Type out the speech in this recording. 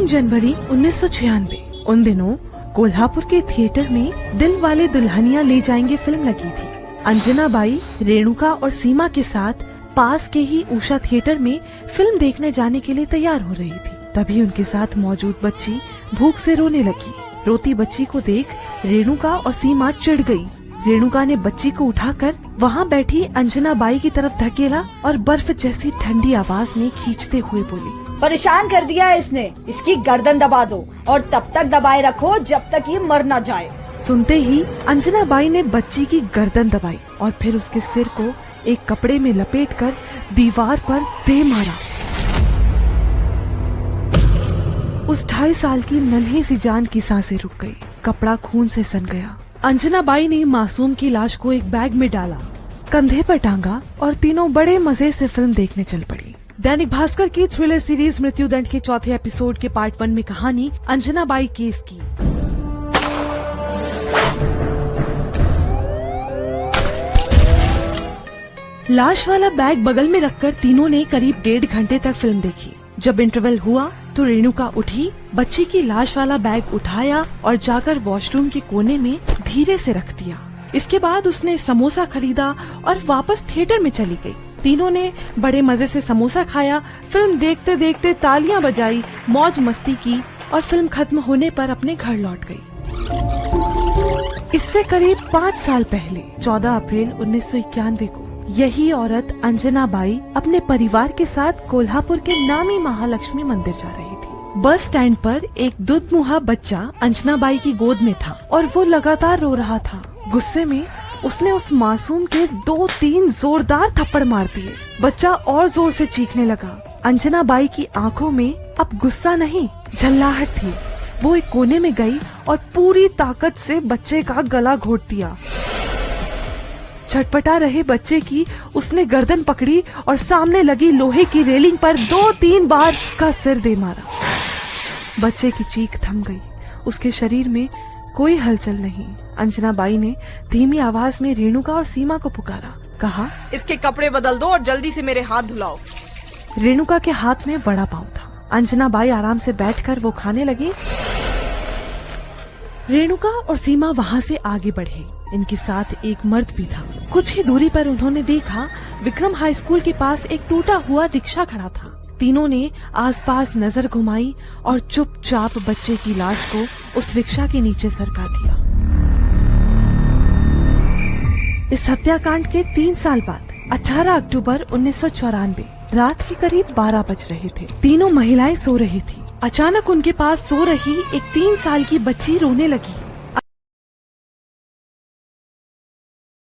3 जनवरी 1996। उन दिनों कोल्हापुर के थिएटर में दिल वाले दुल्हनिया ले जाएंगे फिल्म लगी थी। अंजना बाई, रेणुका और सीमा के साथ पास के ही उषा थिएटर में फिल्म देखने जाने के लिए तैयार हो रही थी। तभी उनके साथ मौजूद बच्ची भूख से रोने लगी। रोती बच्ची को देख रेणुका और सीमा चिढ़ गई। रेणुका ने बच्ची को उठाकर वहाँ बैठी अंजना बाई की तरफ धकेला और बर्फ जैसी ठंडी आवाज में खींचते हुए बोली, परेशान कर दिया है इसने, इसकी गर्दन दबा दो और तब तक दबाए रखो जब तक ये मर न जाए। सुनते ही अंजना बाई ने बच्ची की गर्दन दबाई और फिर उसके सिर को एक कपड़े में लपेटकर दीवार पर दे मारा। उस 2.5 साल की नन्ही सी जान की सांसें रुक गई। कपड़ा खून से सन गया। अंजना बाई ने मासूम की लाश को एक बैग में डाला, कंधे पर टांगा और तीनों बड़े मजे से फिल्म देखने चल पड़ी। दैनिक भास्कर की थ्रिलर सीरीज मृत्युदंड के 4थे एपिसोड के पार्ट 1 में कहानी अंजना बाई केस की। लाश वाला बैग बगल में रखकर तीनों ने करीब 1.5 घंटे तक फिल्म देखी। जब इंटरवल हुआ तो रेणुका उठी, बच्ची की लाश वाला बैग उठाया और जाकर वॉशरूम के कोने में धीरे से रख दिया। इसके बाद उसने समोसा खरीदा और वापस थिएटर में चली गई। तीनों ने बड़े मजे से समोसा खाया, फिल्म देखते देखते तालियां बजाई, मौज मस्ती की और फिल्म खत्म होने पर अपने घर लौट गई। इससे करीब 5 साल पहले 14 अप्रैल 1991 को यही औरत अंजना बाई अपने परिवार के साथ कोल्हापुर के नामी महालक्ष्मी मंदिर जा रही थी। बस स्टैंड पर एक दुधमुहा बच्चा अंजना बाई की गोद में था और वो लगातार रो रहा था। गुस्से में उसने उस मासूम के 2-3 जोरदार थप्पड़ मार दिए। बच्चा और जोर से चीखने लगा। अंजना बाई की आंखों में अब गुस्सा नहीं, झल्लाहट थी। वो एक कोने में गई और पूरी ताकत से बच्चे का गला घोट दिया। छटपटा रहे बच्चे की उसने गर्दन पकड़ी और सामने लगी लोहे की रेलिंग पर 2-3 बार उसका सिर दे मारा। बच्चे की चीख थम गई। उसके शरीर में कोई हलचल नहीं। अंजना बाई ने धीमी आवाज में रेणुका और सीमा को पुकारा। कहा, इसके कपड़े बदल दो और जल्दी से मेरे हाथ धुलाओ। रेणुका के हाथ में बड़ा पाव था। अंजना बाई आराम से बैठकर वो खाने लगी। रेणुका और सीमा वहाँ से आगे बढ़े। इनके साथ एक मर्द भी था। कुछ ही दूरी पर उन्होंने देखा विक्रम हाई स्कूल के पास एक टूटा हुआ रिक्शा खड़ा था। तीनों ने आसपास नजर घुमाई और चुपचाप बच्चे की लाश को उस रिक्शा के नीचे सरका दिया। इस हत्याकांड के 3 साल बाद 18 अक्टूबर 1994 रात के करीब 12 बज रहे थे। तीनों महिलाएं सो रही थी। अचानक उनके पास सो रही एक 3 साल की बच्ची रोने लगी।